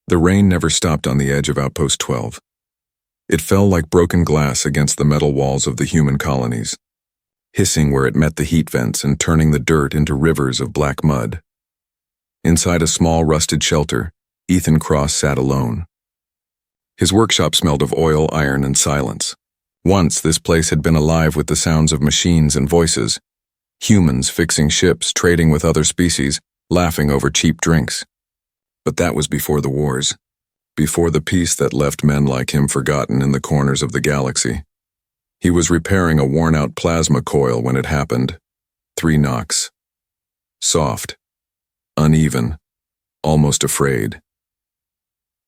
The rain never stopped on the edge of Outpost 12. It fell like broken glass against the metal walls of the human colonies, hissing where it met the heat vents and turning the dirt into rivers of black mud. Inside a small rusted shelter, Ethan Cross sat alone. His workshop smelled of oil, iron, and silence. Once this place had been alive with the sounds of machines and voices, humans fixing ships, trading with other species, laughing over cheap drinks. But that was before the wars, before the peace that left men like him forgotten in the corners of the galaxy. He was repairing a worn-out plasma coil when it happened. 3 knocks. Soft. Uneven. Almost afraid.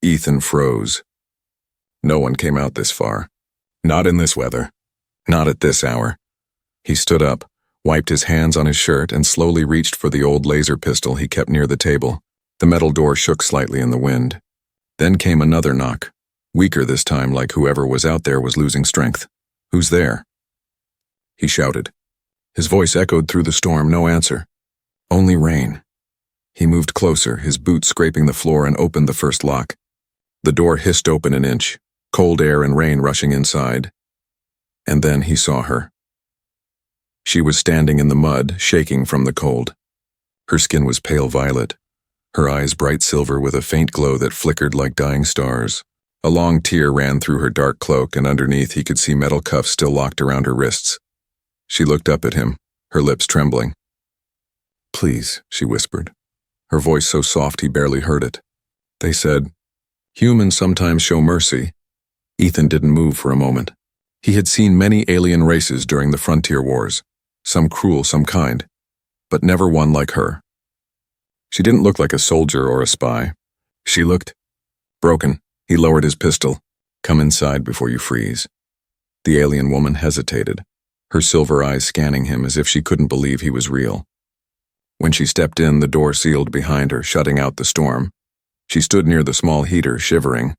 Ethan froze. No one came out this far. Not in this weather. Not at this hour. He stood up, wiped his hands on his shirt, and slowly reached for the old laser pistol he kept near the table. The metal door shook slightly in the wind. Then came another knock, weaker this time, like whoever was out there was losing strength. "Who's there?" He shouted. His voice echoed through the storm, no answer. Only rain. He moved closer, his boots scraping the floor, and opened the first lock. The door hissed open an inch, cold air and rain rushing inside. And then he saw her. She was standing in the mud, shaking from the cold. Her skin was pale violet, her eyes bright silver with a faint glow that flickered like dying stars. A long tear ran through her dark cloak, and underneath he could see metal cuffs still locked around her wrists. She looked up at him, her lips trembling. "Please," she whispered, her voice so soft he barely heard it. They said, "Humans sometimes show mercy." Ethan didn't move for a moment. He had seen many alien races during the frontier wars, some cruel, some kind, but never one like her. She didn't look like a soldier or a spy. She looked broken. He lowered his pistol. "Come inside before you freeze." The alien woman hesitated, her silver eyes scanning him as if she couldn't believe he was real. When she stepped in, the door sealed behind her, shutting out the storm. She stood near the small heater, shivering.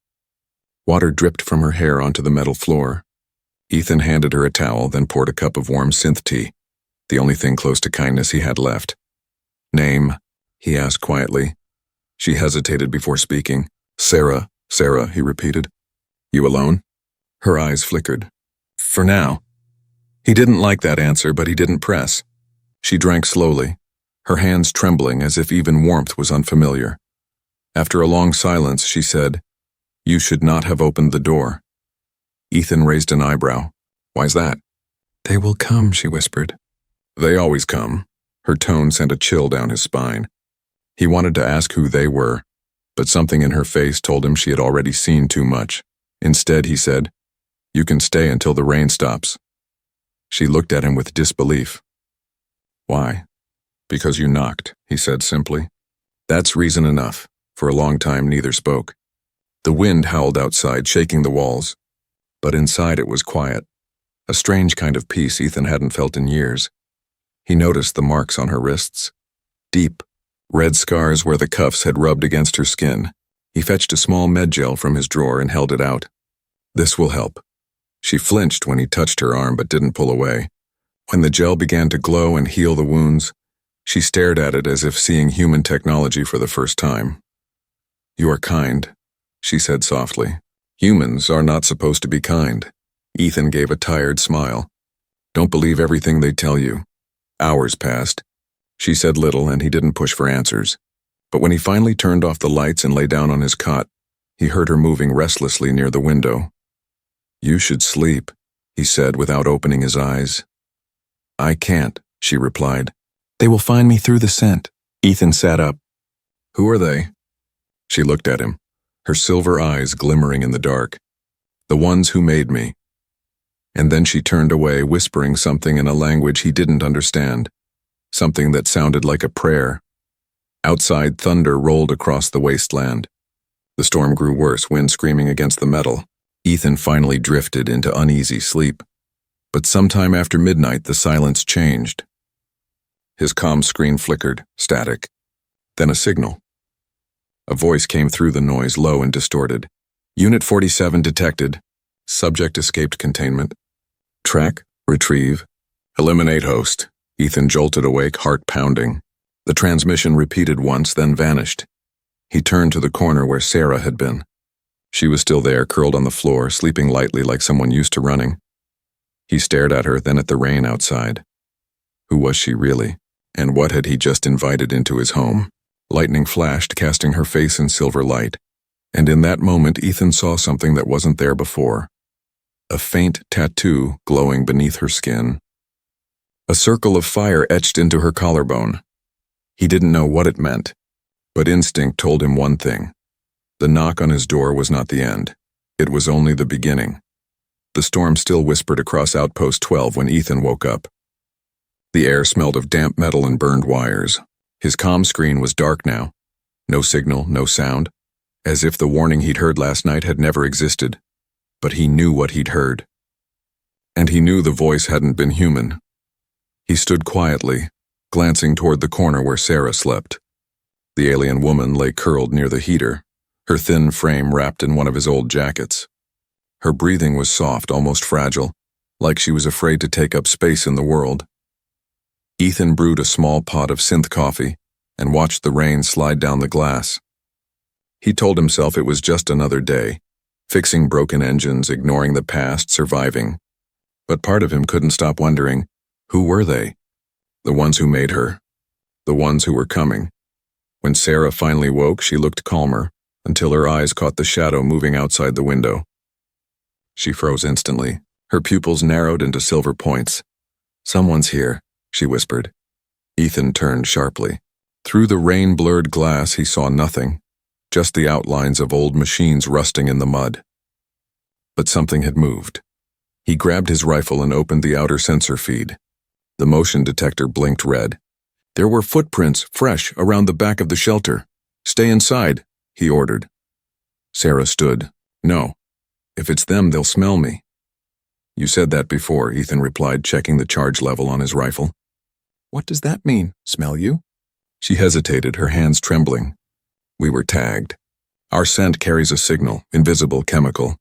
Water dripped from her hair onto the metal floor. Ethan handed her a towel, then poured a cup of warm synth tea, the only thing close to kindness he had left. "Name?" he asked quietly. She hesitated before speaking. "Sarah, Sarah," he repeated. "You alone?" Her eyes flickered. "For now." He didn't like that answer, but he didn't press. She drank slowly, her hands trembling as if even warmth was unfamiliar. After a long silence, she said, "You should not have opened the door." Ethan raised an eyebrow. "Why's that?" "They will come," she whispered. "They always come." Her tone sent a chill down his spine. He wanted to ask who they were, but something in her face told him she had already seen too much. Instead, he said, "You can stay until the rain stops." She looked at him with disbelief. "Why?" "Because you knocked," he said simply. That's reason enough. For a long time, neither spoke. The wind howled outside, shaking the walls. But inside it was quiet. A strange kind of peace Ethan hadn't felt in years. He noticed the marks on her wrists. Deep, red scars where the cuffs had rubbed against her skin. He fetched a small med gel from his drawer and held it out. "This will help." She flinched when he touched her arm but didn't pull away. When the gel began to glow and heal the wounds, she stared at it as if seeing human technology for the first time. "You are kind," she said softly. "Humans are not supposed to be kind." Ethan gave a tired smile. "Don't believe everything they tell you." Hours passed. She said little, and he didn't push for answers. But when he finally turned off the lights and lay down on his cot, he heard her moving restlessly near the window. "You should sleep," he said without opening his eyes. "I can't," she replied. "They will find me through the scent." Ethan sat up. "Who are they?" She looked at him, her silver eyes glimmering in the dark. "The ones who made me." And then she turned away, whispering something in a language he didn't understand, something that sounded like a prayer. Outside, thunder rolled across the wasteland. The storm grew worse, wind screaming against the metal. Ethan finally drifted into uneasy sleep. But sometime after midnight, the silence changed. His comm screen flickered, static. Then a signal. A voice came through the noise, low and distorted. "Unit 47 detected. Subject escaped containment. Track, retrieve, eliminate host." Ethan jolted awake, heart pounding. The transmission repeated once, then vanished. He turned to the corner where Sarah had been. She was still there, curled on the floor, sleeping lightly like someone used to running. He stared at her, then at the rain outside. Who was she really? And what had he just invited into his home? Lightning flashed, casting her face in silver light. And in that moment, Ethan saw something that wasn't there before. A faint tattoo glowing beneath her skin. A circle of fire etched into her collarbone. He didn't know what it meant, but instinct told him one thing. The knock on his door was not the end. It was only the beginning. The storm still whispered across Outpost 12 when Ethan woke up. The air smelled of damp metal and burned wires. His comm screen was dark now. No signal, no sound, as if the warning he'd heard last night had never existed. But he knew what he'd heard. And he knew the voice hadn't been human. He stood quietly, glancing toward the corner where Sarah slept. The alien woman lay curled near the heater, her thin frame wrapped in one of his old jackets. Her breathing was soft, almost fragile, like she was afraid to take up space in the world. Ethan brewed a small pot of synth coffee and watched the rain slide down the glass. He told himself it was just another day, fixing broken engines, ignoring the past, surviving. But part of him couldn't stop wondering, who were they? The ones who made her. The ones who were coming. When Sarah finally woke, she looked calmer, until her eyes caught the shadow moving outside the window. She froze instantly. Her pupils narrowed into silver points. "Someone's here," she whispered. Ethan turned sharply. Through the rain-blurred glass, he saw nothing, just the outlines of old machines rusting in the mud. But something had moved. He grabbed his rifle and opened the outer sensor feed. The motion detector blinked red. There were footprints, fresh, around the back of the shelter. "Stay inside," he ordered. Sarah stood. "No. If it's them, they'll smell me." "You said that before," Ethan replied, checking the charge level on his rifle. "What does that mean, smell you?" She hesitated, her hands trembling. "We were tagged. Our scent carries a signal, invisible, chemical.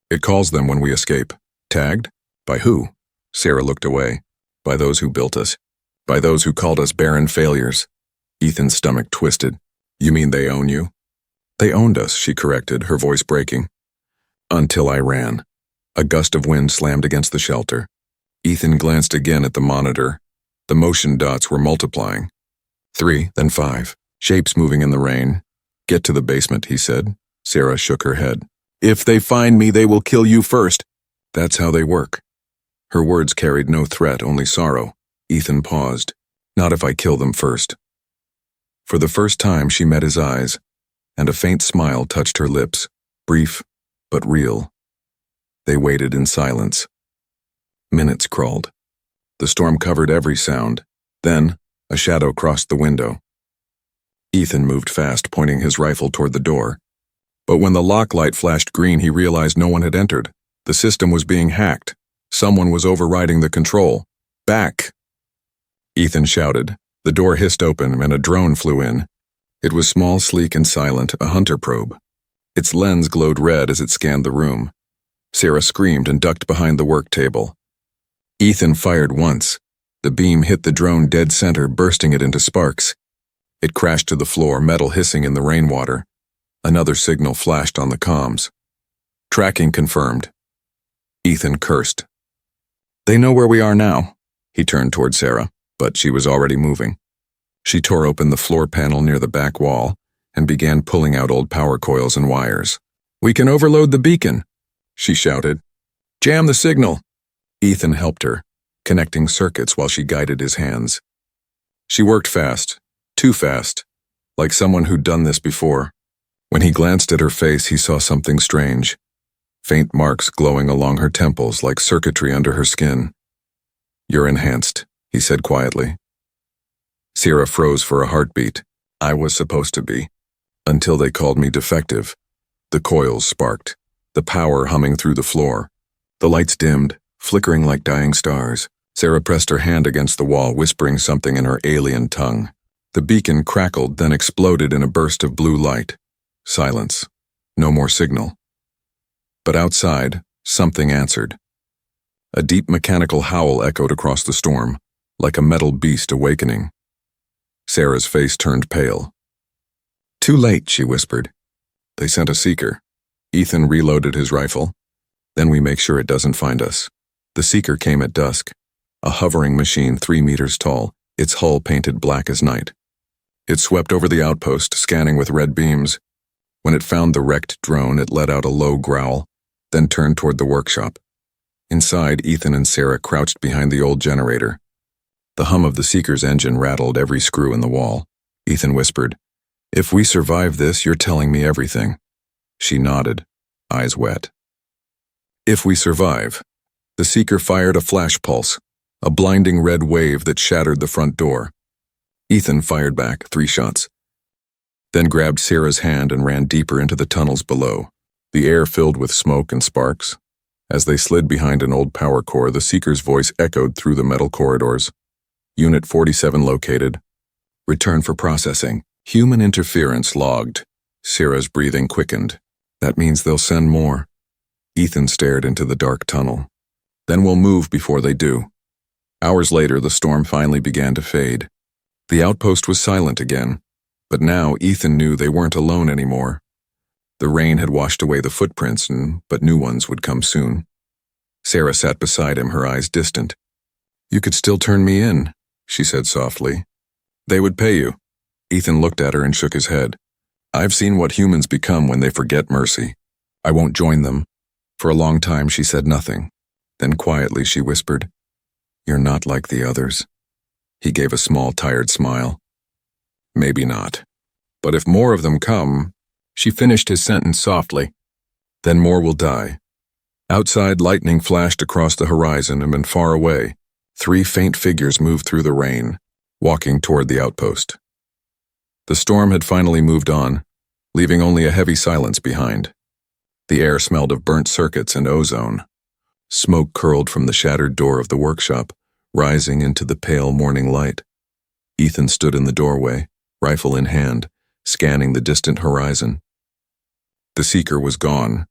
It calls them when we escape." "Tagged? By who?" Sarah looked away. "By those who built us. By those who called us barren failures." Ethan's stomach twisted. "You mean they own you?" "They owned us," she corrected, her voice breaking. "Until I ran." A gust of wind slammed against the shelter. Ethan glanced again at the monitor. The motion dots were multiplying. 3, then 5. Shapes moving in the rain. "Get to the basement," he said. Sarah shook her head. "If they find me, they will kill you first." "That's how they work." Her words carried no threat, only sorrow. Ethan paused. "Not if I kill them first." For the first time, she met his eyes, and a faint smile touched her lips, brief but real. They waited in silence. Minutes crawled. The storm covered every sound. Then, a shadow crossed the window. Ethan moved fast, pointing his rifle toward the door. But when the lock light flashed green, he realized no one had entered. The system was being hacked. Someone was overriding the control. "Back!" Ethan shouted. The door hissed open, and a drone flew in. It was small, sleek, and silent, a hunter probe. Its lens glowed red as it scanned the room. Sarah screamed and ducked behind the work table. Ethan fired once. The beam hit the drone dead center, bursting it into sparks. It crashed to the floor, metal hissing in the rainwater. Another signal flashed on the comms. "Tracking confirmed." Ethan cursed. "They know where we are now." He turned toward Sarah, but she was already moving. She tore open the floor panel near the back wall and began pulling out old power coils and wires. "We can overload the beacon," she shouted. "Jam the signal." Ethan helped her, connecting circuits while she guided his hands. She worked fast, too fast, like someone who'd done this before. When he glanced at her face, he saw something strange. Faint marks glowing along her temples like circuitry under her skin. "You're enhanced," he said quietly. Sarah froze for a heartbeat. I was supposed to be. Until they called me defective. The coils sparked, the power humming through the floor. The lights dimmed, flickering like dying stars. Sarah pressed her hand against the wall, whispering something in her alien tongue. The beacon crackled, then exploded in a burst of blue light. Silence. No more signal. But outside, something answered. A deep mechanical howl echoed across the storm, like a metal beast awakening. Sarah's face turned pale. Too late, she whispered. They sent a seeker. Ethan reloaded his rifle. Then we make sure it doesn't find us. The seeker came at dusk, a hovering machine 3 meters tall, its hull painted black as night. It swept over the outpost, scanning with red beams. When it found the wrecked drone, it let out a low growl, then turned toward the workshop. Inside, Ethan and Sarah crouched behind the old generator. The hum of the seeker's engine rattled every screw in the wall. Ethan whispered, "If we survive this, you're telling me everything." She nodded, eyes wet. If we survive. The seeker fired a flash pulse, a blinding red wave that shattered the front door. Ethan fired back 3 shots, then grabbed Sarah's hand and ran deeper into the tunnels below. The air filled with smoke and sparks. As they slid behind an old power core, the seeker's voice echoed through the metal corridors. Unit 47 located. Return for processing. Human interference logged. Sarah's breathing quickened. That means they'll send more. Ethan stared into the dark tunnel. Then we'll move before they do. Hours later, the storm finally began to fade. The outpost was silent again, but now Ethan knew they weren't alone anymore. The rain had washed away the footprints, but new ones would come soon. Sarah sat beside him, her eyes distant. "You could still turn me in," she said softly. "They would pay you." Ethan looked at her and shook his head. "I've seen what humans become when they forget mercy. I won't join them." For a long time she said nothing. Then quietly she whispered, "You're not like the others." He gave a small, tired smile. "Maybe not. But if more of them come..." She finished his sentence softly. "Then more will die." Outside, lightning flashed across the horizon, and far away, 3 faint figures moved through the rain, walking toward the outpost. The storm had finally moved on, leaving only a heavy silence behind. The air smelled of burnt circuits and ozone. Smoke curled from the shattered door of the workshop, rising into the pale morning light. Ethan stood in the doorway, rifle in hand, scanning the distant horizon. The seeker was gone.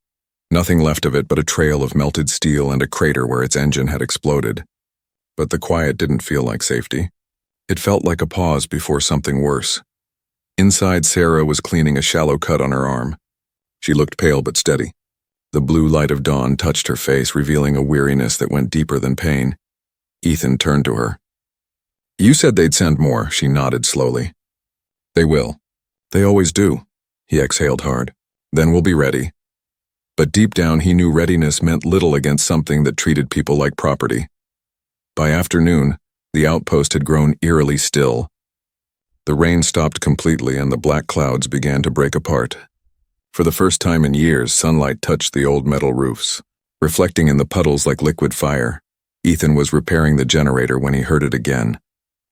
Nothing left of it but a trail of melted steel and a crater where its engine had exploded. But the quiet didn't feel like safety. It felt like a pause before something worse. Inside, Sarah was cleaning a shallow cut on her arm. She looked pale but steady. The blue light of dawn touched her face, revealing a weariness that went deeper than pain. Ethan turned to her. "You said they'd send more," she nodded slowly. "They will. They always do." He exhaled hard. "Then we'll be ready." But deep down he knew readiness meant little against something that treated people like property. By afternoon, the outpost had grown eerily still. The rain stopped completely and the black clouds began to break apart. For the first time in years, sunlight touched the old metal roofs, reflecting in the puddles like liquid fire. Ethan was repairing the generator when he heard it again,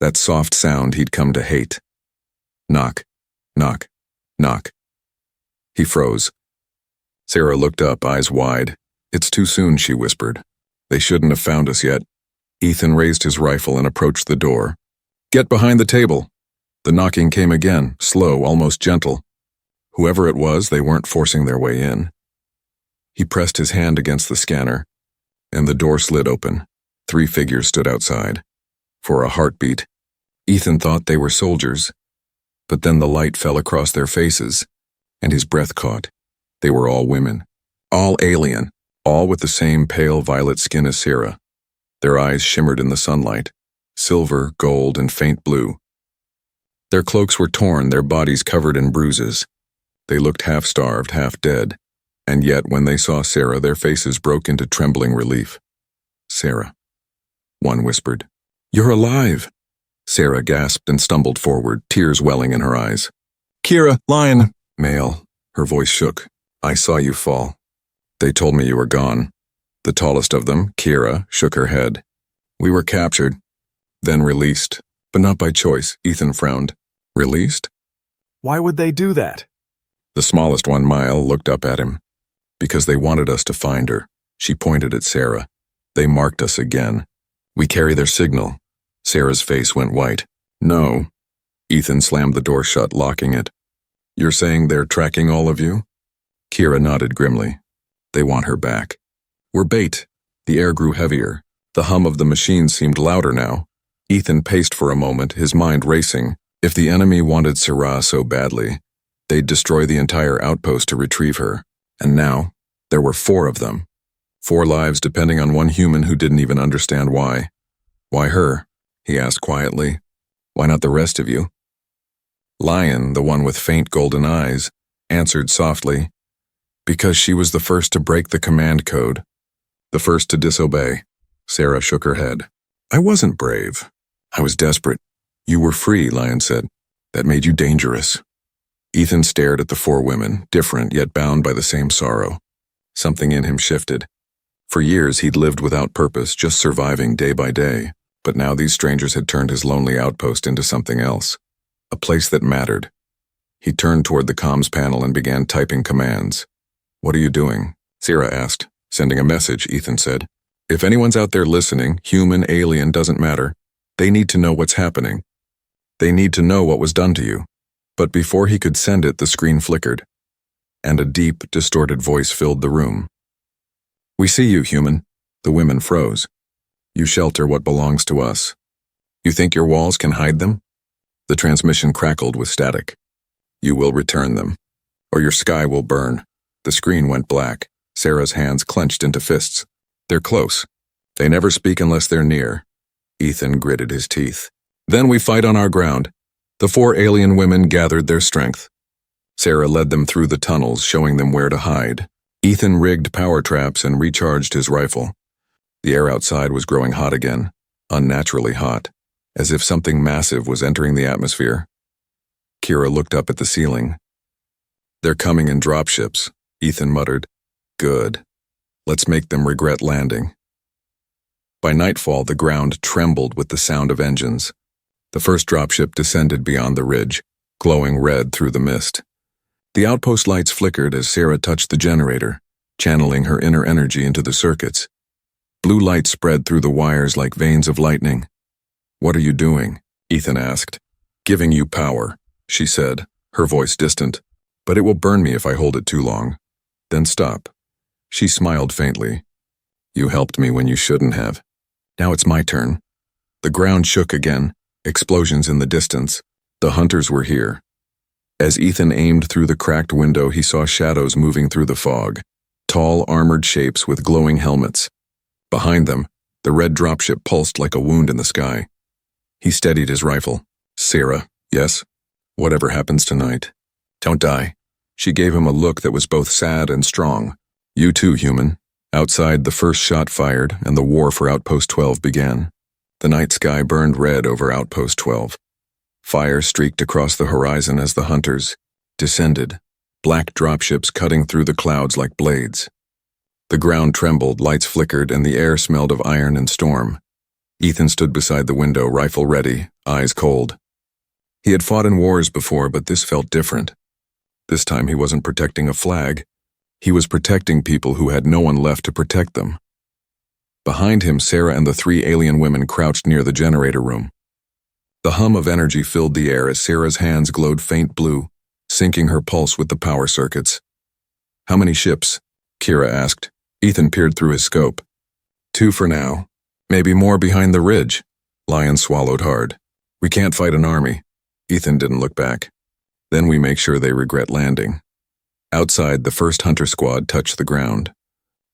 that soft sound he'd come to hate. Knock, knock, knock. He froze. Sarah looked up, eyes wide. "It's too soon," she whispered. "They shouldn't have found us yet." Ethan raised his rifle and approached the door. "Get behind the table." The knocking came again, slow, almost gentle. Whoever it was, they weren't forcing their way in. He pressed his hand against the scanner, and the door slid open. 3 figures stood outside. For a heartbeat, Ethan thought they were soldiers, but then the light fell across their faces, and his breath caught. They were all women, all alien, all with the same pale violet skin as Sarah. Their eyes shimmered in the sunlight, silver, gold, and faint blue. Their cloaks were torn, their bodies covered in bruises. They looked half-starved, half-dead, and yet when they saw Sarah, their faces broke into trembling relief. "Sarah," one whispered. "You're alive!" Sarah gasped and stumbled forward, tears welling in her eyes. "Kira, Lion!" "Male," her voice shook. "I saw you fall. They told me you were gone." The tallest of them, Kira, shook her head. "We were captured, then released, but not by choice." Ethan frowned. "Released?" "Why would they do that?" The smallest one, Mile, looked up at him. "Because they wanted us to find her." She pointed at Sarah. "They marked us again. We carry their signal." Sarah's face went white. "No." Ethan slammed the door shut, locking it. "You're saying they're tracking all of you?" Kira nodded grimly. "They want her back." "We're bait." The air grew heavier. The hum of the machine seemed louder now. Ethan paced for a moment, his mind racing. If the enemy wanted Sarah so badly, They'd destroy the entire outpost to retrieve her, and now, there were 4 of them. 4 lives depending on one human who didn't even understand why. Why her? He asked quietly. Why not the rest of you? Lion, the one with faint golden eyes, answered softly. Because she was the first to break the command code. The first to disobey. Sarah shook her head. I wasn't brave. I was desperate. You were free, Lion said. That made you dangerous. Ethan stared at the 4 women, different yet bound by the same sorrow. Something in him shifted. For years he'd lived without purpose, just surviving day by day, but now these strangers had turned his lonely outpost into something else. A place that mattered. He turned toward the comms panel and began typing commands. What are you doing? Sarah asked. Sending a message, Ethan said. If anyone's out there listening, human, alien, doesn't matter. They need to know what's happening. They need to know what was done to you. But before he could send it, the screen flickered, and a deep, distorted voice filled the room. We see you, human. The women froze. You shelter what belongs to us. You think your walls can hide them? The transmission crackled with static. You will return them, or your sky will burn. The screen went black. Sarah's hands clenched into fists. They're close. They never speak unless they're near. Ethan gritted his teeth. Then we fight on our ground. The 4 alien women gathered their strength. Sarah led them through the tunnels, showing them where to hide. Ethan rigged power traps and recharged his rifle. The air outside was growing hot again, unnaturally hot, as if something massive was entering the atmosphere. Kira looked up at the ceiling. They're coming in dropships, Ethan muttered. Good. Let's make them regret landing. By nightfall, the ground trembled with the sound of engines. The first dropship descended beyond the ridge, glowing red through the mist. The outpost lights flickered as Sarah touched the generator, channeling her inner energy into the circuits. Blue light spread through the wires like veins of lightning. What are you doing? Ethan asked. Giving you power, she said, her voice distant. But it will burn me if I hold it too long. Then stop. She smiled faintly. You helped me when you shouldn't have. Now it's my turn. The ground shook again, explosions in the distance. The hunters were here. As Ethan aimed through the cracked window, he saw shadows moving through the fog, tall, armored shapes with glowing helmets. Behind them, the red dropship pulsed like a wound in the sky. He steadied his rifle. Sarah, yes? Whatever happens tonight, don't die. She gave him a look that was both sad and strong. You too, human. Outside, the first shot fired, and the war for Outpost 12 began. The night sky burned red over Outpost 12. Fire streaked across the horizon as the hunters descended, black dropships cutting through the clouds like blades. The ground trembled, lights flickered, and the air smelled of iron and storm. Ethan stood beside the window, rifle ready, eyes cold. He had fought in wars before, but this felt different. This time he wasn't protecting a flag. He was protecting people who had no one left to protect them. Behind him, Sarah and the 3 alien women crouched near the generator room. The hum of energy filled the air as Sarah's hands glowed faint blue, syncing her pulse with the power circuits. How many ships? Kira asked. Ethan peered through his scope. 2 for now. Maybe more behind the ridge. Lion swallowed hard. We can't fight an army. Ethan didn't look back. Then we make sure they regret landing. Outside, the first hunter squad touched the ground.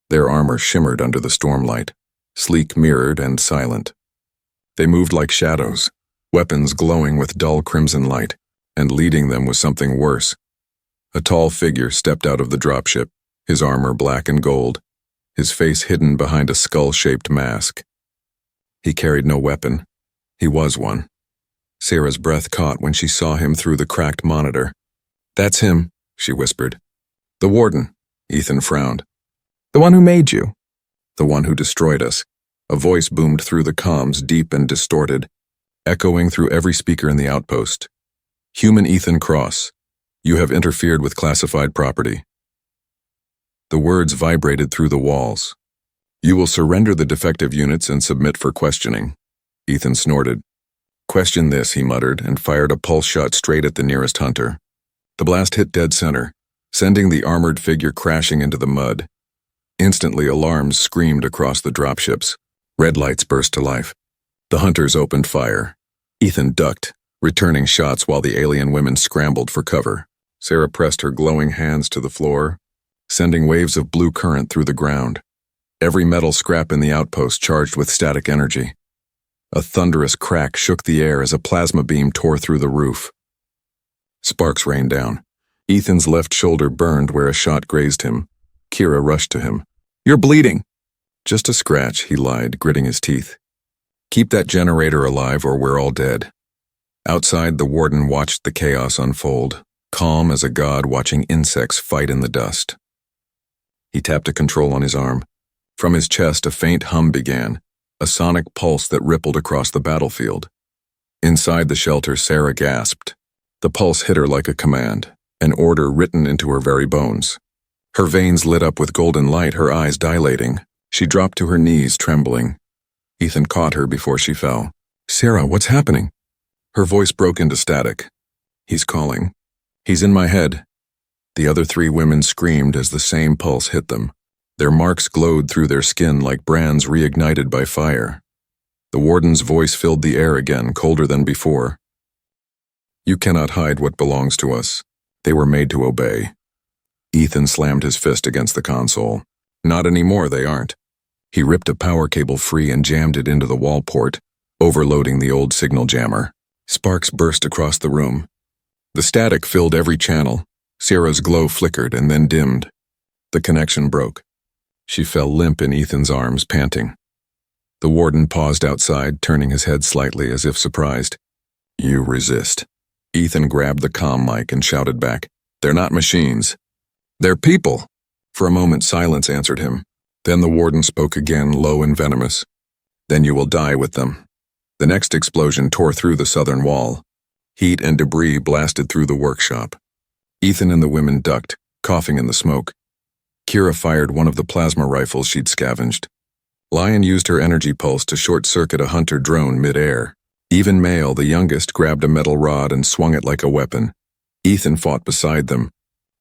Their armor shimmered under the stormlight, sleek, mirrored, and silent. They moved like shadows, weapons glowing with dull crimson light, and leading them was something worse. A tall figure stepped out of the dropship, his armor black and gold, his face hidden behind a skull-shaped mask. He carried no weapon. He was one. Sarah's breath caught when she saw him through the cracked monitor. That's him, she whispered. The warden, Ethan frowned. The one who made you. The one who destroyed us. A voice boomed through the comms, deep and distorted, echoing through every speaker in the outpost. Human Ethan Cross, you have interfered with classified property. The words vibrated through the walls. You will surrender the defective units and submit for questioning. Ethan snorted. Question this, he muttered, and fired a pulse shot straight at the nearest hunter. The blast hit dead center, sending the armored figure crashing into the mud. Instantly, alarms screamed across the dropships. Red lights burst to life. The hunters opened fire. Ethan ducked, returning shots while the alien women scrambled for cover. Sarah pressed her glowing hands to the floor, sending waves of blue current through the ground. Every metal scrap in the outpost charged with static energy. A thunderous crack shook the air as a plasma beam tore through the roof. Sparks rained down. Ethan's left shoulder burned where a shot grazed him. Kira rushed to him. "You're bleeding." "Just a scratch," he lied, gritting his teeth. "Keep that generator alive or we're all dead." Outside, the warden watched the chaos unfold, calm as a god watching insects fight in the dust. He tapped a control on his arm. From his chest, a faint hum began, a sonic pulse that rippled across the battlefield. Inside the shelter, Sarah gasped. The pulse hit her like a command, an order written into her very bones. Her veins lit up with golden light, her eyes dilating. She dropped to her knees, trembling. Ethan caught her before she fell. "Sarah, what's happening?" Her voice broke into static. "He's calling. He's in my head." The other three women screamed as the same pulse hit them. Their marks glowed through their skin like brands reignited by fire. The warden's voice filled the air again, colder than before. "You cannot hide what belongs to us. They were made to obey." Ethan slammed his fist against the console. "Not anymore, they aren't." He ripped a power cable free and jammed it into the wall port, overloading the old signal jammer. Sparks burst across the room. The static filled every channel. Sarah's glow flickered and then dimmed. The connection broke. She fell limp in Ethan's arms, panting. The warden paused outside, turning his head slightly as if surprised. "You resist." Ethan grabbed the comm mic and shouted back, "They're not machines. They're people." For a moment, silence answered him. Then the warden spoke again, low and venomous. "Then you will die with them." The next explosion tore through the southern wall. Heat and debris blasted through the workshop. Ethan and the women ducked, coughing in the smoke. Kira fired one of the plasma rifles she'd scavenged. Lion used her energy pulse to short-circuit a hunter drone mid-air. Even Male, the youngest, grabbed a metal rod and swung it like a weapon. Ethan fought beside them,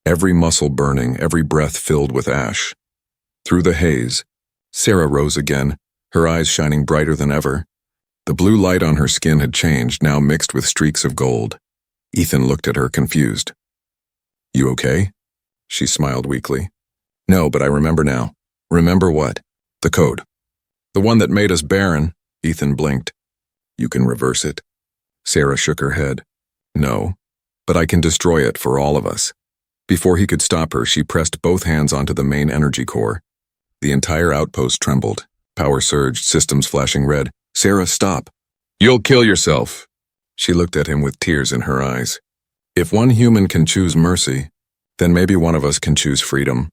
every muscle burning, every breath filled with ash. Through the haze, Sarah rose again, her eyes shining brighter than ever. The blue light on her skin had changed, now mixed with streaks of gold. Ethan looked at her, confused. "You okay?" She smiled weakly. "No, but I remember now." "Remember what?" "The code. The one that made us barren." Ethan blinked. "You can reverse it?" Sarah shook her head. "No, but I can destroy it for all of us." Before he could stop her, she pressed both hands onto the main energy core. The entire outpost trembled. Power surged, systems flashing red. "Sarah, stop." "You'll kill yourself." She looked at him with tears in her eyes. "If one human can choose mercy, then maybe one of us can choose freedom."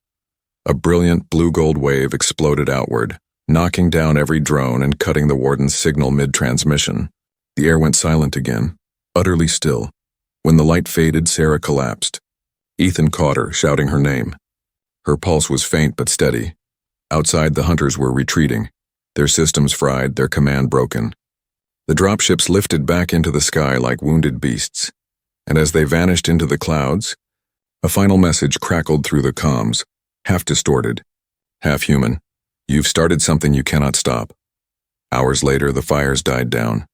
A brilliant blue-gold wave exploded outward, knocking down every drone and cutting the warden's signal mid-transmission. The air went silent again, utterly still. When the light faded, Sarah collapsed. Ethan caught her, shouting her name. Her pulse was faint but steady. Outside, the hunters were retreating, their systems fried, their command broken. The dropships lifted back into the sky like wounded beasts, and as they vanished into the clouds, a final message crackled through the comms, half distorted, half human. "You've started something you cannot stop." Hours later, the fires died down.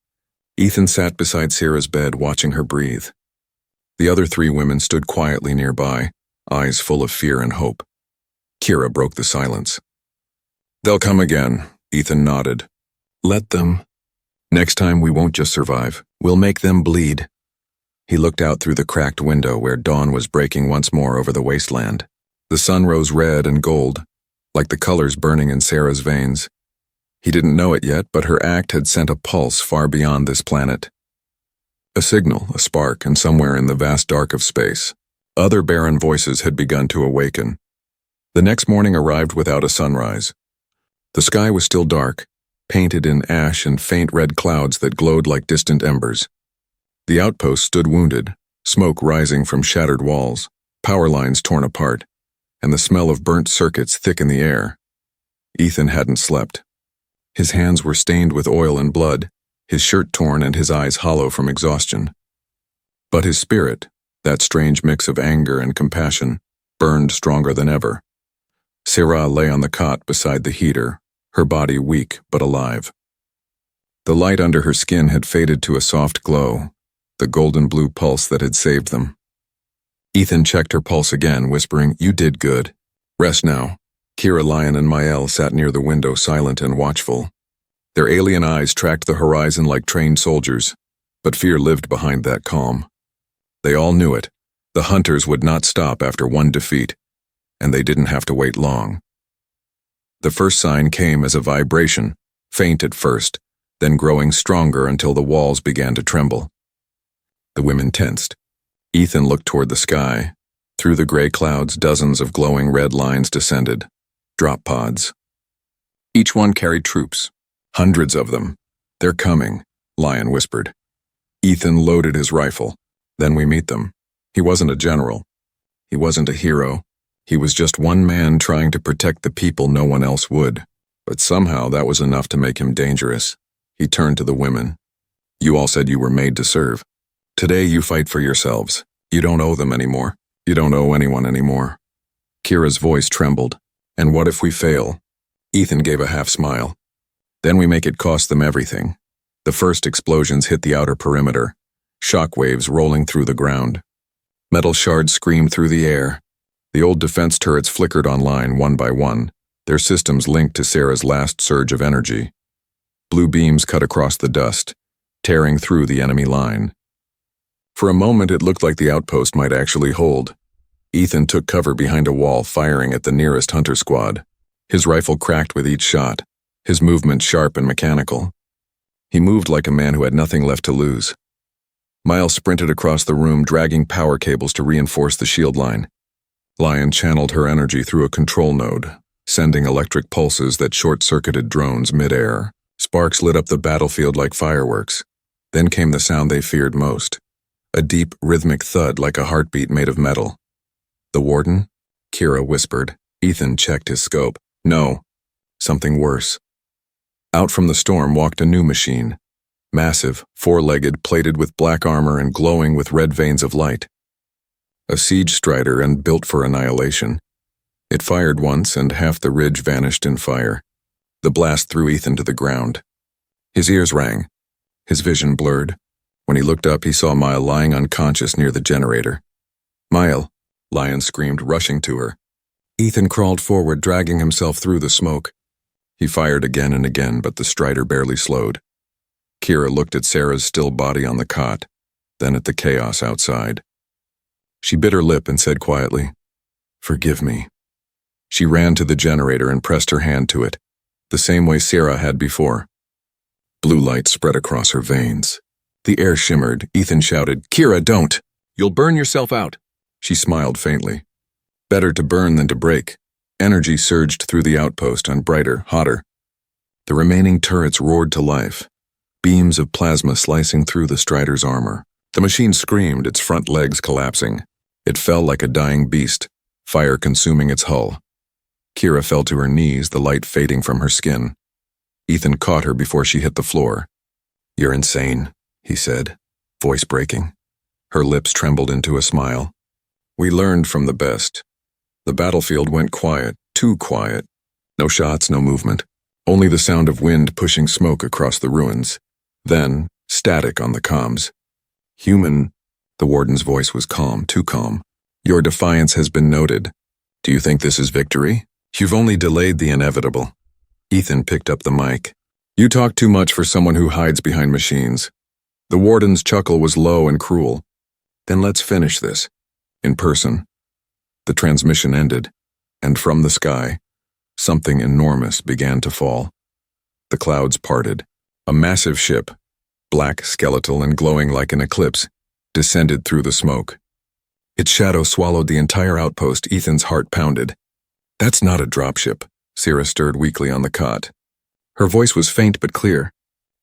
Ethan sat beside Sarah's bed, watching her breathe. The other three women stood quietly nearby, eyes full of fear and hope. Kira broke the silence. "They'll come again," Ethan nodded. "Let them. Next time we won't just survive, we'll make them bleed." He looked out through the cracked window where dawn was breaking once more over the wasteland. The sun rose red and gold, like the colors burning in Sarah's veins. He didn't know it yet, but her act had sent a pulse far beyond this planet. A signal, a spark, and somewhere in the vast dark of space, other barren voices had begun to awaken. The next morning arrived without a sunrise. The sky was still dark, painted in ash and faint red clouds that glowed like distant embers. The outpost stood wounded, smoke rising from shattered walls, power lines torn apart, and the smell of burnt circuits thick in the air. Ethan hadn't slept. His hands were stained with oil and blood, his shirt torn and his eyes hollow from exhaustion. But his spirit, that strange mix of anger and compassion, burned stronger than ever. Sarah lay on the cot beside the heater, her body weak but alive. The light under her skin had faded to a soft glow, the golden blue pulse that had saved them. Ethan checked her pulse again, whispering, "You did good. Rest now." Kira, Lion, and Mael sat near the window, silent and watchful. Their alien eyes tracked the horizon like trained soldiers, but fear lived behind that calm. They all knew it. The hunters would not stop after one defeat, and they didn't have to wait long. The first sign came as a vibration, faint at first, then growing stronger until the walls began to tremble. The women tensed. Ethan looked toward the sky. Through the gray clouds, dozens of glowing red lines descended. Drop pods. Each one carried troops. Hundreds of them. "They're coming," Lion whispered. Ethan loaded his rifle. "Then we meet them." He wasn't a general. He wasn't a hero. He was just one man trying to protect the people no one else would. But somehow that was enough to make him dangerous. He turned to the women. "You all said you were made to serve. Today you fight for yourselves. You don't owe them anymore. You don't owe anyone anymore." Kira's voice trembled. "And what if we fail?" Ethan gave a half smile. "Then we make it cost them everything." The first explosions hit the outer perimeter, shock waves rolling through the ground. Metal shards screamed through the air. The old defense turrets flickered online one by one, their systems linked to Sarah's last surge of energy. Blue beams cut across the dust, tearing through the enemy line. For a moment it looked like the outpost might actually hold. Ethan took cover behind a wall, firing at the nearest hunter squad. His rifle cracked with each shot, his movement sharp and mechanical. He moved like a man who had nothing left to lose. Miles sprinted across the room, dragging power cables to reinforce the shield line. Lion channeled her energy through a control node, sending electric pulses that short-circuited drones mid-air. Sparks lit up the battlefield like fireworks. Then came the sound they feared most, a deep, rhythmic thud like a heartbeat made of metal. "The warden?" Kira whispered. Ethan checked his scope. "No. Something worse." Out from the storm walked a new machine. Massive, four-legged, plated with black armor and glowing with red veins of light. A siege strider and built for annihilation. It fired once and half the ridge vanished in fire. The blast threw Ethan to the ground. His ears rang. His vision blurred. When he looked up, he saw Mile lying unconscious near the generator. "Mile!" Lion screamed, rushing to her. Ethan crawled forward, dragging himself through the smoke. He fired again and again, but the strider barely slowed. Kira looked at Sarah's still body on the cot, then at the chaos outside. She bit her lip and said quietly, "Forgive me." She ran to the generator and pressed her hand to it, the same way Sarah had before. Blue light spread across her veins. The air shimmered. Ethan shouted, "Kira, don't! You'll burn yourself out." She smiled faintly. Better to burn than to break. Energy surged through the outpost on brighter, hotter. The remaining turrets roared to life, beams of plasma slicing through the strider's armor. The machine screamed, its front legs collapsing. It fell like a dying beast, fire consuming its hull. Kira fell to her knees, the light fading from her skin. Ethan caught her before she hit the floor. "You're insane," he said, voice breaking. Her lips trembled into a smile. "We learned from the best." The battlefield went quiet, too quiet. No shots, no movement. Only the sound of wind pushing smoke across the ruins. Then, static on the comms. "Human," the warden's voice was calm, too calm. "Your defiance has been noted. Do you think this is victory? You've only delayed the inevitable." Ethan picked up the mic. "You talk too much for someone who hides behind machines." The warden's chuckle was low and cruel. "Then let's finish this. In person." The transmission ended, and from the sky, something enormous began to fall. The clouds parted. A massive ship, black, skeletal, and glowing like an eclipse, descended through the smoke. Its shadow swallowed the entire outpost. Ethan's heart pounded. "That's not a dropship," Sarah stirred weakly on the cot. Her voice was faint but clear.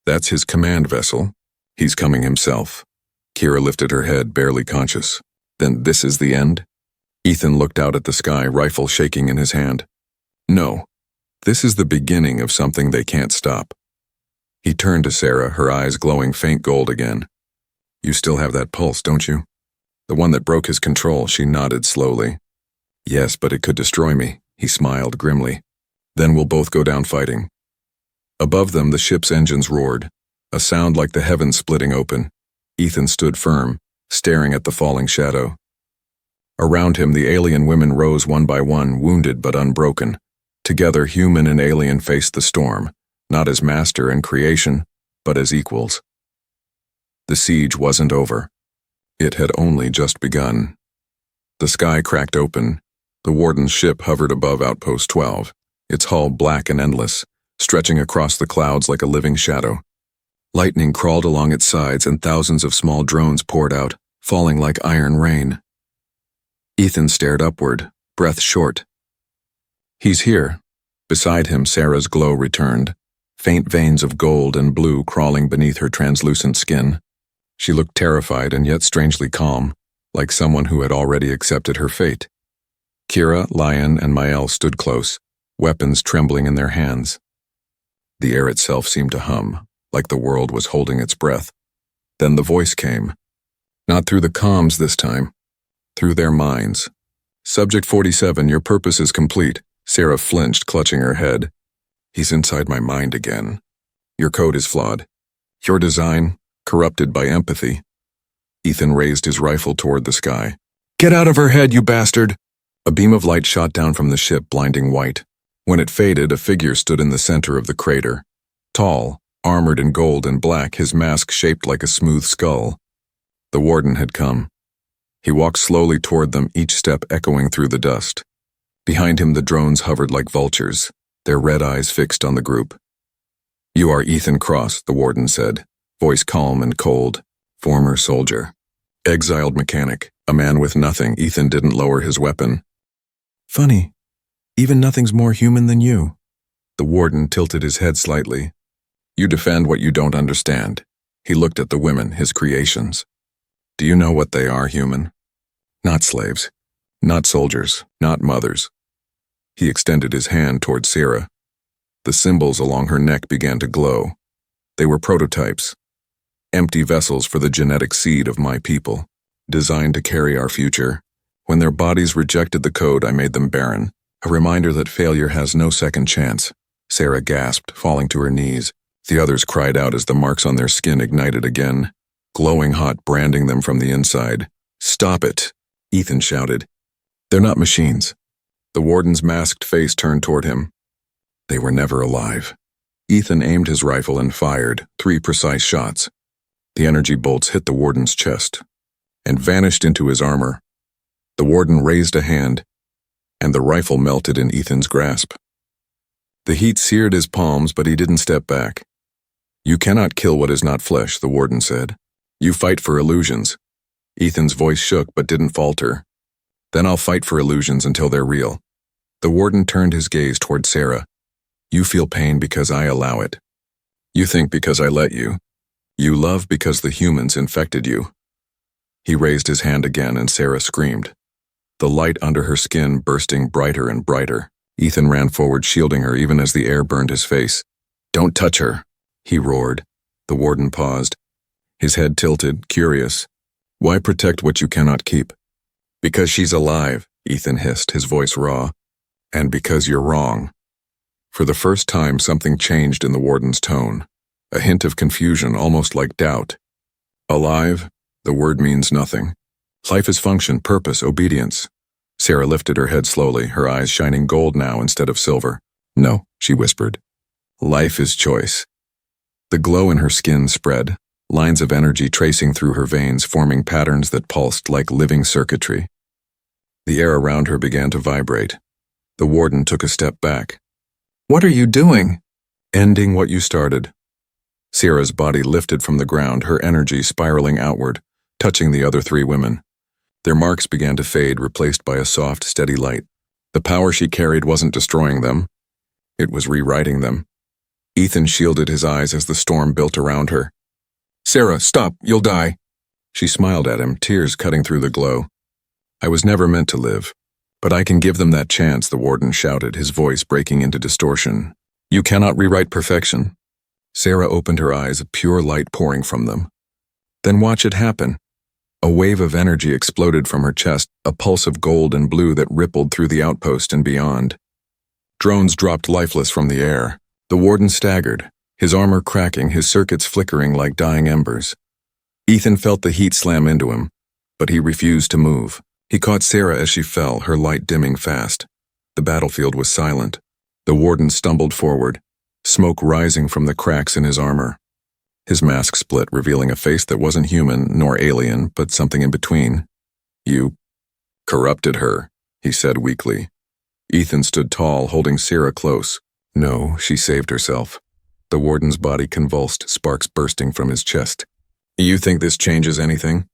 "That's his command vessel. He's coming himself." Kira lifted her head, barely conscious. "Then this is the end?" Ethan looked out at the sky, rifle shaking in his hand. "No. This is the beginning of something they can't stop." He turned to Sarah, her eyes glowing faint gold again. "You still have that pulse, don't you?" "The one that broke his control," she nodded slowly. "Yes, but it could destroy me," he smiled grimly. "Then we'll both go down fighting." Above them, the ship's engines roared, a sound like the heavens splitting open. Ethan stood firm, staring at the falling shadow. Around him, the alien women rose one by one, wounded but unbroken. Together, human and alien faced the storm, not as master and creation, but as equals. The siege wasn't over. It had only just begun. The sky cracked open. The warden's ship hovered above Outpost 12, its hull black and endless, stretching across the clouds like a living shadow. Lightning crawled along its sides and thousands of small drones poured out, falling like iron rain. Ethan stared upward, breath short. He's here. Beside him, Sarah's glow returned, faint veins of gold and blue crawling beneath her translucent skin. She looked terrified and yet strangely calm, like someone who had already accepted her fate. Kira, Lion, and Mael stood close, weapons trembling in their hands. The air itself seemed to hum, like the world was holding its breath. Then the voice came. Not through the comms this time. Through their minds. Subject 47, your purpose is complete. Sarah flinched, clutching her head. He's inside my mind again. Your code is flawed. Your design, corrupted by empathy. Ethan raised his rifle toward the sky. Get out of her head, you bastard! A beam of light shot down from the ship, blinding white. When it faded, a figure stood in the center of the crater. Tall, armored in gold and black, his mask shaped like a smooth skull. The warden had come. He walked slowly toward them, each step echoing through the dust. Behind him, the drones hovered like vultures, their red eyes fixed on the group. You are Ethan Cross, the warden said, voice calm and cold. Former soldier. Exiled mechanic, a man with nothing. Ethan didn't lower his weapon. Funny. Even nothing's more human than you. The warden tilted his head slightly. You defend what you don't understand. He looked at the women, his creations. Do you know what they are, human? Not slaves. Not soldiers. Not mothers. He extended his hand toward Sarah. The symbols along her neck began to glow. They were prototypes. Empty vessels for the genetic seed of my people, designed to carry our future. When their bodies rejected the code, I made them barren, a reminder that failure has no second chance. Sarah gasped, falling to her knees. The others cried out as the marks on their skin ignited again, glowing hot, branding them from the inside. Stop it, Ethan shouted. They're not machines. The warden's masked face turned toward him. They were never alive. Ethan aimed his rifle and fired, 3 precise shots. The energy bolts hit the warden's chest and vanished into his armor. The warden raised a hand, and the rifle melted in Ethan's grasp. The heat seared his palms, but he didn't step back. You cannot kill what is not flesh, the warden said. You fight for illusions. Ethan's voice shook but didn't falter. Then I'll fight for illusions until they're real. The warden turned his gaze toward Sarah. You feel pain because I allow it. You think because I let you. You love because the humans infected you. He raised his hand again and Sarah screamed. The light under her skin bursting brighter and brighter. Ethan ran forward, shielding her even as the air burned his face. Don't touch her, he roared. The warden paused. His head tilted, curious. Why protect what you cannot keep? Because she's alive, Ethan hissed, his voice raw. And because you're wrong. For the first time, something changed in the warden's tone. A hint of confusion, almost like doubt. Alive? The word means nothing. Life is function, purpose, obedience. Sarah lifted her head slowly, her eyes shining gold now instead of silver. No, she whispered. Life is choice. The glow in her skin spread, lines of energy tracing through her veins, forming patterns that pulsed like living circuitry. The air around her began to vibrate. The warden took a step back. What are you doing? Ending what you started. Sarah's body lifted from the ground, her energy spiraling outward, touching the other 3 women. Their marks began to fade, replaced by a soft, steady light. The power she carried wasn't destroying them. It was rewriting them. Ethan shielded his eyes as the storm built around her. Sarah, stop, you'll die. She smiled at him, tears cutting through the glow. I was never meant to live, but I can give them that chance, the warden shouted, his voice breaking into distortion. You cannot rewrite perfection. Sarah opened her eyes, a pure light pouring from them. Then watch it happen. A wave of energy exploded from her chest, a pulse of gold and blue that rippled through the outpost and beyond. Drones dropped lifeless from the air. The warden staggered, his armor cracking, his circuits flickering like dying embers. Ethan felt the heat slam into him, but he refused to move. He caught Sarah as she fell, her light dimming fast. The battlefield was silent. The warden stumbled forward, smoke rising from the cracks in his armor. His mask split, revealing a face that wasn't human nor alien, but something in between. "You corrupted her," he said weakly. Ethan stood tall, holding Sarah close. "No, she saved herself." The warden's body convulsed, sparks bursting from his chest. "You think this changes anything?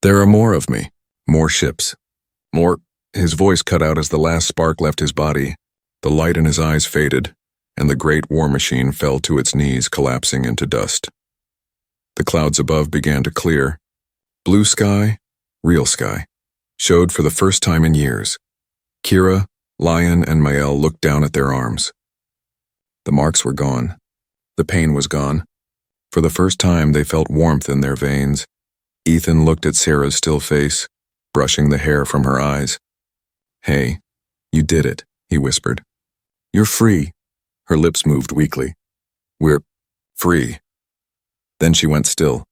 There are more of me. More ships. More—" His voice cut out as the last spark left his body. The light in his eyes faded, and the great war machine fell to its knees, collapsing into dust. The clouds above began to clear. Blue sky, real sky, showed for the first time in years. Kira, Lion, and Mael looked down at their arms. The marks were gone. The pain was gone. For the first time, they felt warmth in their veins. Ethan looked at Sarah's still face, brushing the hair from her eyes. "Hey, you did it," he whispered. "You're free." Her lips moved weakly. "We're free." Then she went still.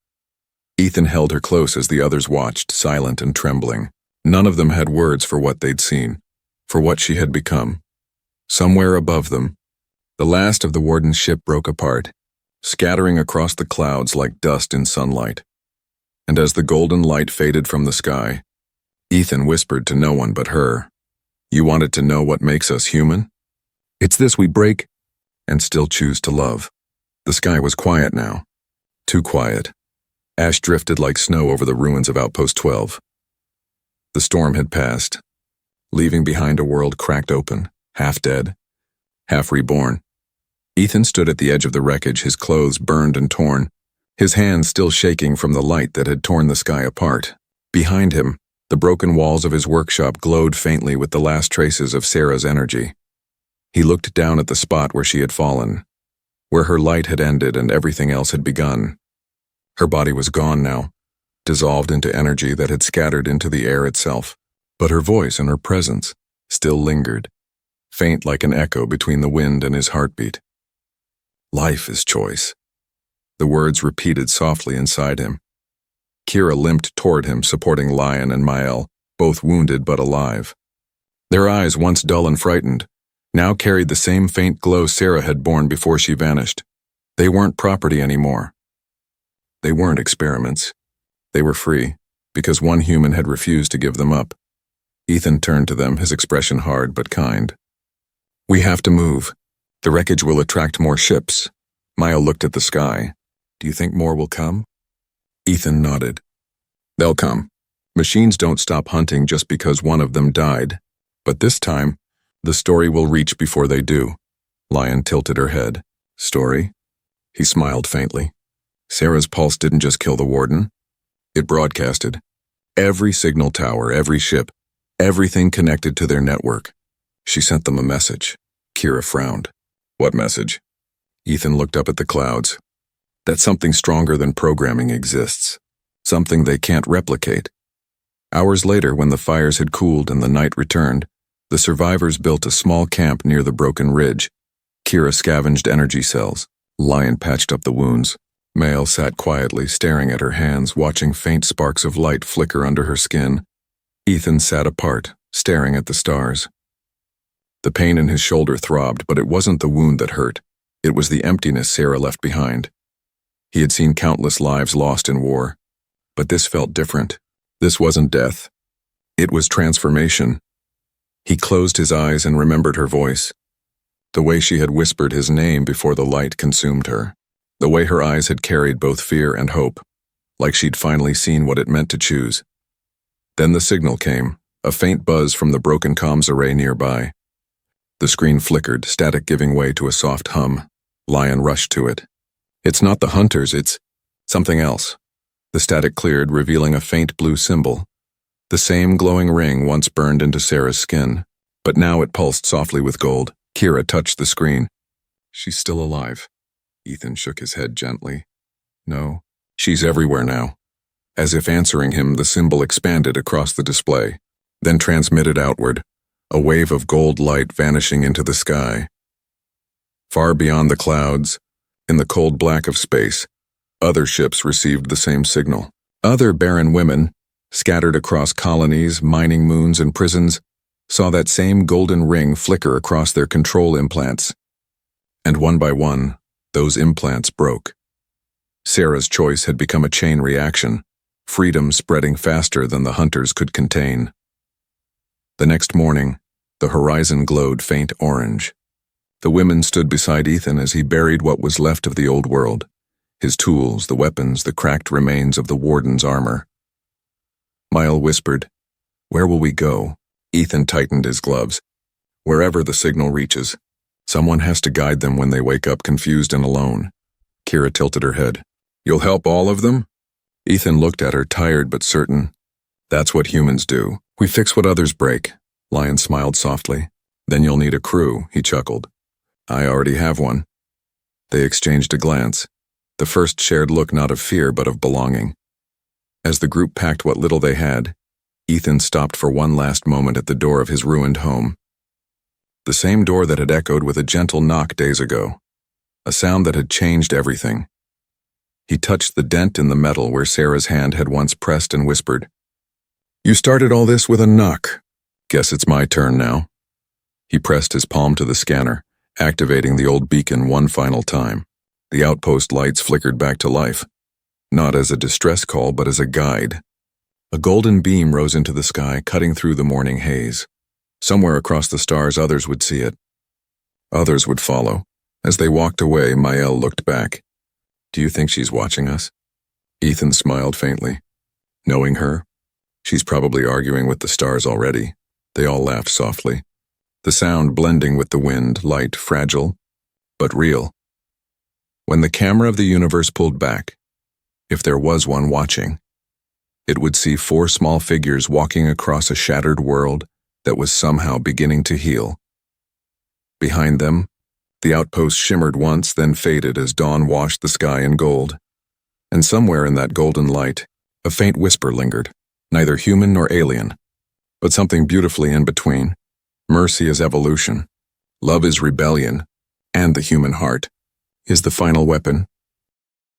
Ethan held her close as the others watched, silent and trembling. None of them had words for what they'd seen, for what she had become. Somewhere above them, the last of the warden's ship broke apart, scattering across the clouds like dust in sunlight. And as the golden light faded from the sky, Ethan whispered to no one but her, "You wanted to know what makes us human? It's this: we break and still choose to love." The sky was quiet now. Too quiet. Ash drifted like snow over the ruins of Outpost 12. The storm had passed, leaving behind a world cracked open, half dead, half reborn. Ethan stood at the edge of the wreckage, his clothes burned and torn, his hands still shaking from the light that had torn the sky apart. Behind him, the broken walls of his workshop glowed faintly with the last traces of Sarah's energy. He looked down at the spot where she had fallen, where her light had ended and everything else had begun. Her body was gone now, dissolved into energy that had scattered into the air itself. But her voice and her presence still lingered, faint like an echo between the wind and his heartbeat. "Life is choice." The words repeated softly inside him. Kira limped toward him, supporting Lion and Mael, both wounded but alive. Their eyes, once dull and frightened, now carried the same faint glow Sarah had borne before she vanished. They weren't property anymore. They weren't experiments. They were free, because one human had refused to give them up. Ethan turned to them, his expression hard but kind. "We have to move. The wreckage will attract more ships." Mael looked at the sky. "Do you think more will come?" Ethan nodded. "They'll come. Machines don't stop hunting just because one of them died. But this time, the story will reach before they do." Lion tilted her head. "Story?" He smiled faintly. "Sarah's pulse didn't just kill the warden. It broadcasted. Every signal tower, every ship, everything connected to their network. She sent them a message." Kira frowned. "What message?" Ethan looked up at the clouds. "That something stronger than programming exists. Something they can't replicate." Hours later, when the fires had cooled and the night returned, the survivors built a small camp near the broken ridge. Kira scavenged energy cells. Lion patched up the wounds. Mael sat quietly, staring at her hands, watching faint sparks of light flicker under her skin. Ethan sat apart, staring at the stars. The pain in his shoulder throbbed, but it wasn't the wound that hurt. It was the emptiness Sarah left behind. He had seen countless lives lost in war, but this felt different. This wasn't death. It was transformation. He closed his eyes and remembered her voice. The way she had whispered his name before the light consumed her. The way her eyes had carried both fear and hope, like she'd finally seen what it meant to choose. Then the signal came, a faint buzz from the broken comms array nearby. The screen flickered, static giving way to a soft hum. Lion rushed to it. "It's not the hunters, it's something else." The static cleared, revealing a faint blue symbol. The same glowing ring once burned into Sarah's skin, but now it pulsed softly with gold. Kira touched the screen. "She's still alive." Ethan shook his head gently. "No, she's everywhere now." As if answering him, the symbol expanded across the display, then transmitted outward, a wave of gold light vanishing into the sky. Far beyond the clouds, in the cold black of space, other ships received the same signal. Other barren women, scattered across colonies, mining moons, and prisons, saw that same golden ring flicker across their control implants. And one by one, those implants broke. Sarah's choice had become a chain reaction, freedom spreading faster than the hunters could contain. The next morning, the horizon glowed faint orange. The women stood beside Ethan as he buried what was left of the old world, his tools, the weapons, the cracked remains of the warden's armor. Mile whispered, "Where will we go?" Ethan tightened his gloves. "Wherever the signal reaches. Someone has to guide them when they wake up confused and alone." Kira tilted her head. "You'll help all of them?" Ethan looked at her, tired but certain. "That's what humans do. We fix what others break." Lion smiled softly. "Then you'll need a crew," he chuckled. "I already have one." They exchanged a glance, the first shared look not of fear but of belonging. As the group packed what little they had, Ethan stopped for one last moment at the door of his ruined home. The same door that had echoed with a gentle knock days ago, a sound that had changed everything. He touched the dent in the metal where Sarah's hand had once pressed and whispered, "You started all this with a knock. Guess it's my turn now." He pressed his palm to the scanner, activating the old beacon one final time. The outpost lights flickered back to life, not as a distress call but as a guide. A golden beam rose into the sky, cutting through the morning haze. Somewhere across the stars others would see it. Others would follow. As they walked away, Mael looked back. "Do you think she's watching us?" Ethan smiled faintly. "Knowing her, she's probably arguing with the stars already." They all laughed softly, the sound blending with the wind, light, fragile, but real. When the camera of the universe pulled back, if there was one watching, it would see 4 small figures walking across a shattered world that was somehow beginning to heal. Behind them, the outpost shimmered once, then faded as dawn washed the sky in gold. And somewhere in that golden light, a faint whisper lingered, neither human nor alien, but something beautifully in between. Mercy is evolution, love is rebellion, and the human heart is the final weapon.